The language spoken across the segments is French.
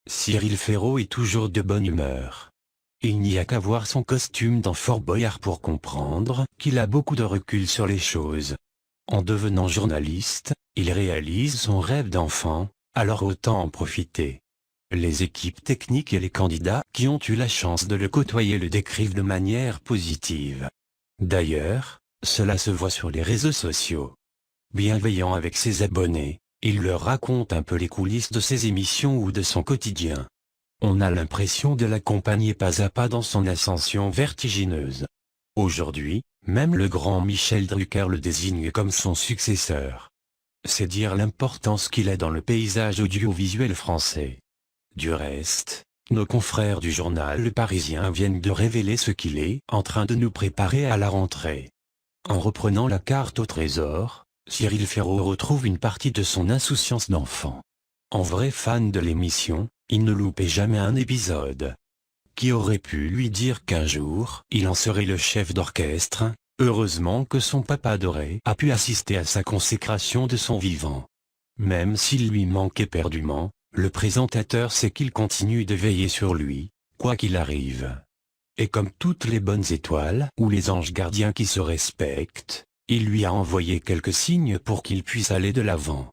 Cyril Ferraud est toujours de bonne humeur. Il n'y a qu'à voir son costume dans Fort Boyard pour comprendre qu'il a beaucoup de recul sur les choses. En devenant journaliste, il réalise son rêve d'enfant, alors autant en profiter. Les équipes techniques et les candidats qui ont eu la chance de le côtoyer le décrivent de manière positive. D'ailleurs, cela se voit sur les réseaux sociaux. Bienveillant avec ses abonnés, il leur raconte un peu les coulisses de ses émissions ou de son quotidien. On a l'impression de l'accompagner pas à pas dans son ascension vertigineuse. Aujourd'hui, même le grand Michel Drucker le désigne comme son successeur. C'est dire l'importance qu'il a dans le paysage audiovisuel français. Du reste, nos confrères du journal Le Parisien viennent de révéler ce qu'il est en train de nous préparer à la rentrée. En reprenant la carte au trésor, Cyril Ferraud retrouve une partie de son insouciance d'enfant. En vrai fan de l'émission, il ne loupait jamais un épisode. Qui aurait pu lui dire qu'un jour, il en serait le chef d'orchestre? Heureusement que son papa adoré a pu assister à sa consécration de son vivant. Même s'il lui manque éperdument, le présentateur sait qu'il continue de veiller sur lui, quoi qu'il arrive. Et comme toutes les bonnes étoiles ou les anges gardiens qui se respectent, il lui a envoyé quelques signes pour qu'il puisse aller de l'avant.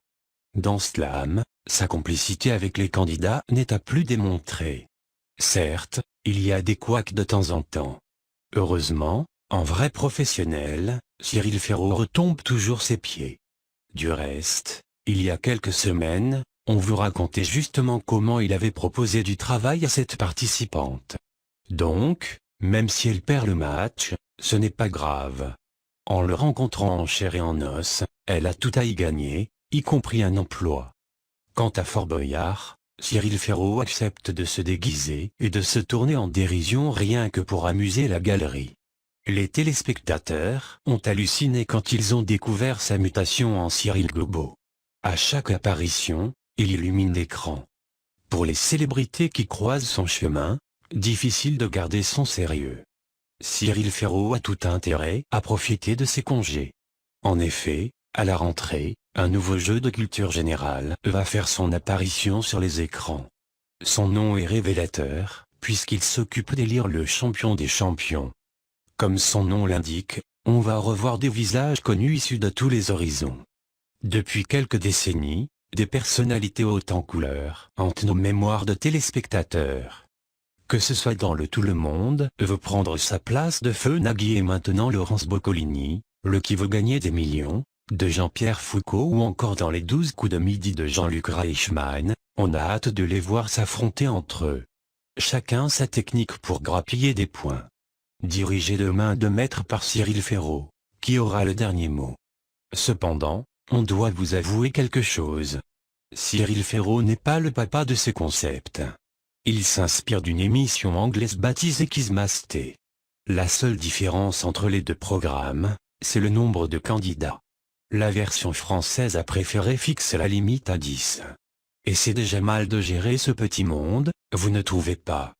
Dans Slam, sa complicité avec les candidats n'est à plus démontrer. Certes, il y a des couacs de temps en temps. Heureusement, en vrai professionnel, Cyril Ferraud retombe toujours ses pieds. Du reste, il y a quelques semaines, on vous racontait justement comment il avait proposé du travail à cette participante. Donc, même si elle perd le match, ce n'est pas grave. En le rencontrant en chair et en os, elle a tout à y gagner, y compris un emploi. Quant à Fort Boyard, Cyril Ferraud accepte de se déguiser et de se tourner en dérision rien que pour amuser la galerie. Les téléspectateurs ont halluciné quand ils ont découvert sa mutation en Cyril Globo. À chaque apparition, il illumine l'écran. Pour les célébrités qui croisent son chemin, difficile de garder son sérieux. Cyril Ferraud a tout intérêt à profiter de ses congés. En effet, à la rentrée, un nouveau jeu de culture générale va faire son apparition sur les écrans. Son nom est révélateur, puisqu'il s'occupe d'élire le champion des champions. Comme son nom l'indique, on va revoir des visages connus issus de tous les horizons. Depuis quelques décennies, des personnalités hautes en couleur hantent nos mémoires de téléspectateurs. Que ce soit dans le Tout le monde veut prendre sa place de Feu Nagui et maintenant Laurence Boccolini, le qui veut gagner des millions, de Jean-Pierre Foucault ou encore dans les 12 coups de midi de Jean-Luc Reichmann, on a hâte de les voir s'affronter entre eux. Chacun sa technique pour grappiller des points. Dirigé de main de maître par Cyril Ferraud, qui aura le dernier mot. Cependant, on doit vous avouer quelque chose. Cyril Ferraud n'est pas le papa de ce concept. Il s'inspire d'une émission anglaise baptisée Quizmaster. La seule différence entre les deux programmes, c'est le nombre de candidats. La version française a préféré fixer la limite à 10. Et c'est déjà mal de gérer ce petit monde, vous ne trouvez pas?